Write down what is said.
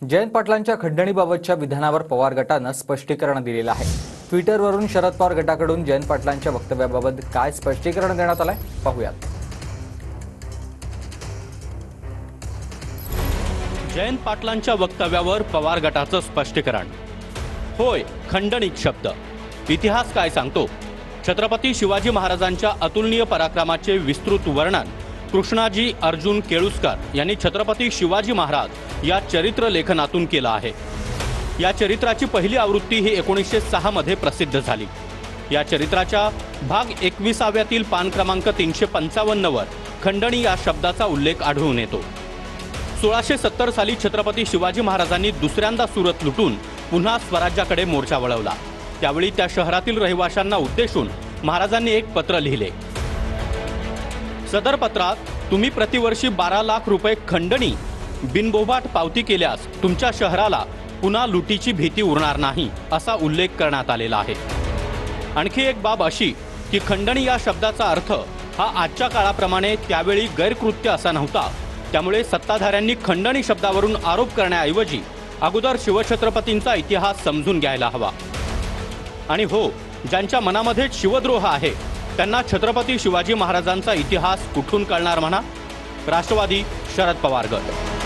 जयंत पाटलांच्या खंडणीबाबतच्या विधानावर पवार गटानं स्पष्टीकरण दिलेलं आहे। ट्विटरवरून शरद पवार गटाकडून जयंत पाटलांच्या वक्तव्याबाबत काय स्पष्टीकरण देण्यात आलंय पाहूयात। जयंत पाटलांच्या वक्तव्यावर पवार गटाचं स्पष्टीकरण। होय, खंडणीक शब्द इतिहास काय सांगतो? छत्रपती शिवाजी महाराजांच्या अतुलनीय पराक्रमाचे विस्तृत वर्णन कृष्णाजी अर्जुन केळुस्कर यांनी छत्रपती शिवाजी महाराज या चरित्र लेखनातून केलं आहे। या चरित्राची पहिली आवृत्ती ही 1906 मध्ये प्रसिद्ध झाली। या चरित्राच्या भाग 21व्यातील पान क्रमांक 355 वर खंडणी या शब्दाचा उल्लेख आढळून येतो। 1670 साली छत्रपती शिवाजी महाराजांनी दुसऱ्यांदा सुरत लुटून पुन्हा स्वराज्याकडे मोर्चा वळवला। त्यावेळी त्या शहरातील रहिवाशांना उद्देशून महाराजांनी एक पत्र लिहिले। सदर पत्रात तुम्ही प्रतिवर्षी 12 लाख रुपये खंडणी बिनबोभाट पावती केल्यास तुमच्या शहराला पुन्हा लुटीची भीती उरणार नाही असा उल्लेख करण्यात आलेला आहे। आणखी एक बाब अशी की खंडणी या शब्दाचा अर्थ हा आजच्या काळाप्रमाणे त्यावेळी गैरकृत्य असा नव्हता। त्यामुळे सत्ताधाऱ्यांनी खंडणी शब्दावरून आरोप करण्याऐवजी अगोदर शिवछत्रपतींचा इतिहास समजून घ्यायला हवा। आणि हो, ज्यांच्या मनामध्ये शिवद्रोह आहे त्यांना छत्रपती शिवाजी महाराजांचा इतिहास कुठून कळणार म्हणा। राष्ट्रवादी शरद पवार गट।